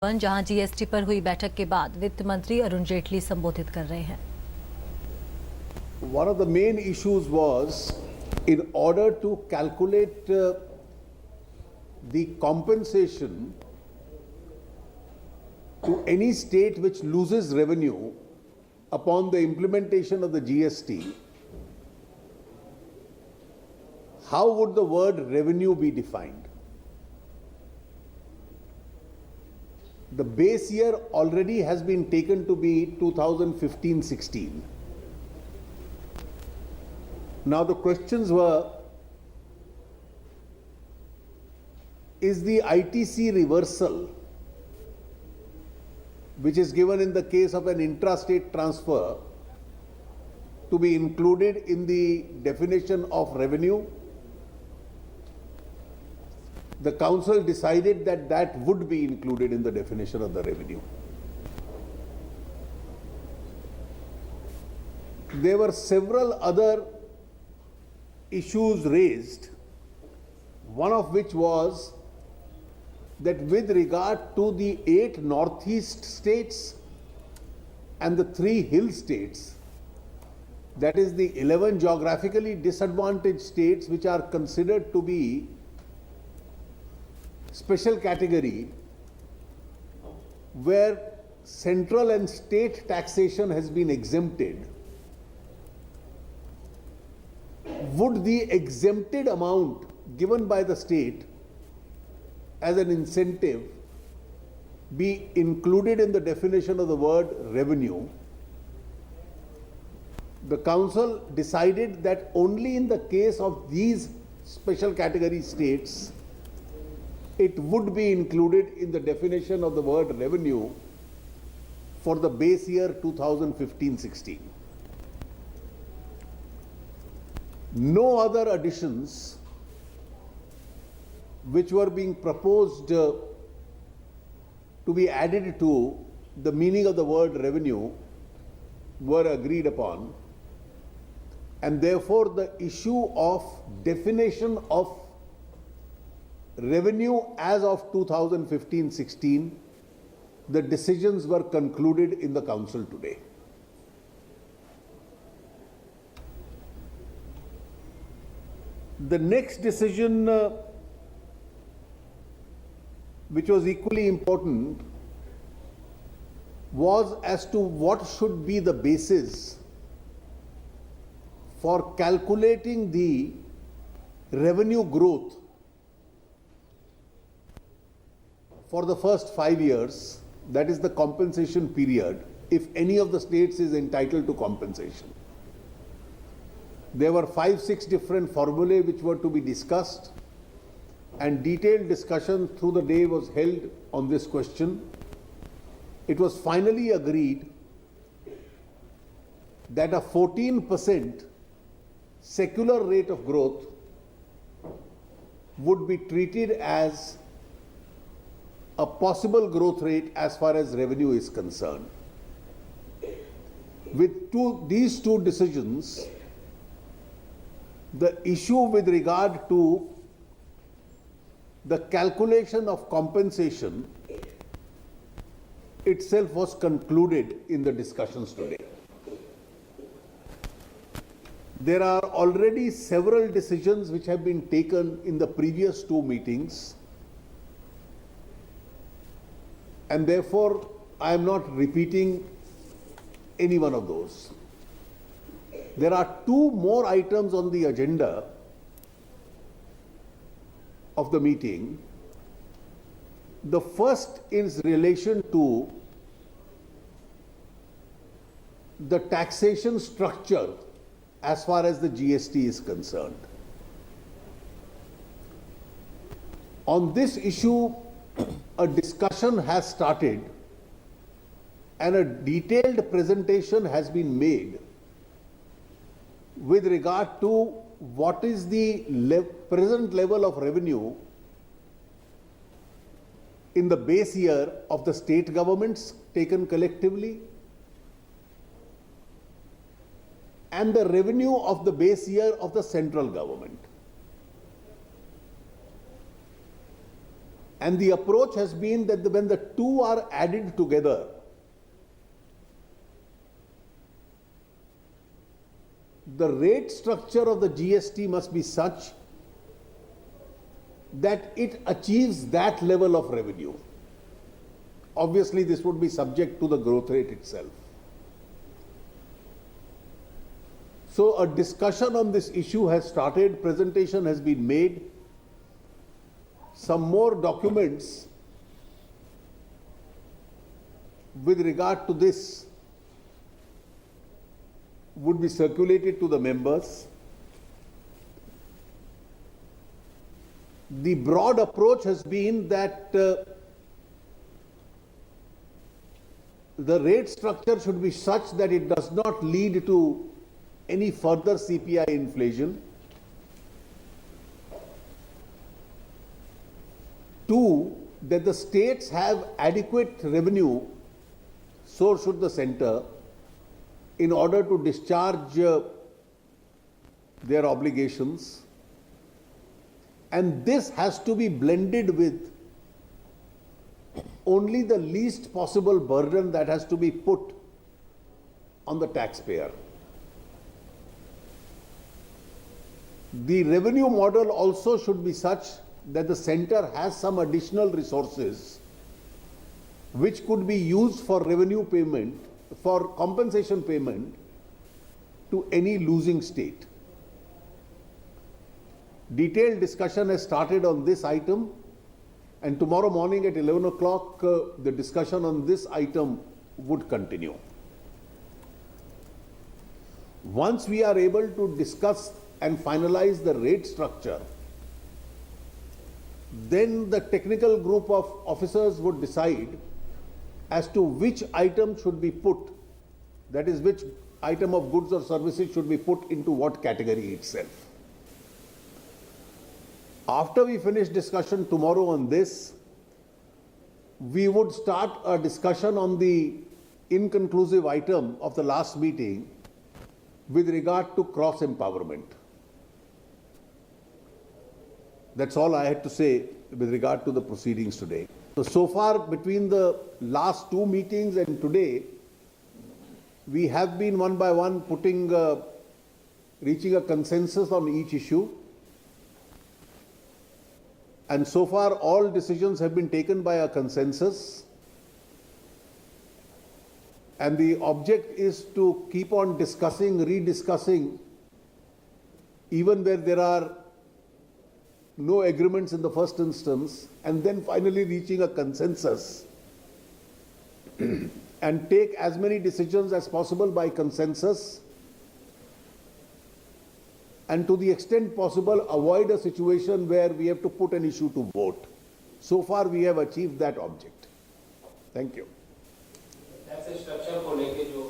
जहां जीएसटी पर हुई बैठक के बाद वित्त मंत्री अरुण जेटली संबोधित कर रहे हैं। One of the main issues was in order to calculate the compensation to any state which loses revenue upon the implementation of the GST, how would the word revenue be defined? The base year already has been taken to be 2015-16. Now the questions were, is the ITC reversal, which is given in the case of an intrastate transfer, to be included in the definition of revenue? The council decided that that would be included in the definition of the revenue. There were several other issues raised, one of which was that with regard to the 8 northeast states and the 3 hill states, that is the 11 geographically disadvantaged states which are considered to be special category, where central and state taxation has been exempted, would the exempted amount given by the state as an incentive be included in the definition of the word revenue? The council decided that only in the case of these special category states it would be included in the definition of the word revenue for the base year 2015-16. No other additions which were being proposed to be added to the meaning of the word revenue were agreed upon, and therefore the issue of definition of revenue as of 2015-16, the decisions were concluded in the council today. The next decision, which was equally important, was as to what should be the basis for calculating the revenue growth for the first 5 years, that is the compensation period, if any of the states is entitled to compensation. There were 5-6 different formulae which were to be discussed, and detailed discussion through the day was held on this question. It was finally agreed that a 14% secular rate of growth would be treated as a possible growth rate as far as revenue is concerned. With these two decisions, the issue with regard to the calculation of compensation itself was concluded in the discussions today. There are already several decisions which have been taken in the previous 2 meetings, and therefore I am not repeating any one of those. There are 2 more items on the agenda of the meeting. The first is relation to the taxation structure as far as the GST is concerned. On this issue, a discussion has started and a detailed presentation has been made with regard to what is the present level of revenue in the base year of the state governments taken collectively, and the revenue of the base year of the central government. And the approach has been that when the two are added together, the rate structure of the GST must be such that it achieves that level of revenue. Obviously, this would be subject to the growth rate itself. So a discussion on this issue has started, presentation has been made. Some more documents with regard to this would be circulated to the members. The broad approach has been that the rate structure should be such that it does not lead to any further CPI inflation. Two, that the states have adequate revenue, so should the center, in order to discharge their obligations. And this has to be blended with only the least possible burden that has to be put on the taxpayer. The revenue model also should be such that the center has some additional resources which could be used for revenue payment, for compensation payment to any losing state. Detailed discussion has started on this item, and tomorrow morning at 11 o'clock, the discussion on this item would continue. Once we are able to discuss and finalize the rate structure, then the technical group of officers would decide as to which item should be put, that is, which item of goods or services should be put into what category itself. After we finish discussion tomorrow on this, we would start a discussion on the inconclusive item of the last meeting with regard to cross-empowerment. That's all I had to say with regard to the proceedings today. So far, between the last two meetings and today, we have been one by one reaching a consensus on each issue. And so far, all decisions have been taken by a consensus. And the object is to keep on discussing, rediscussing, even where there are no agreements in the first instance, and then finally reaching a consensus and take as many decisions as possible by consensus, and to the extent possible avoid a situation where we have to put an issue to vote. So far we have achieved that object. Thank you. Tax structure को लेके जो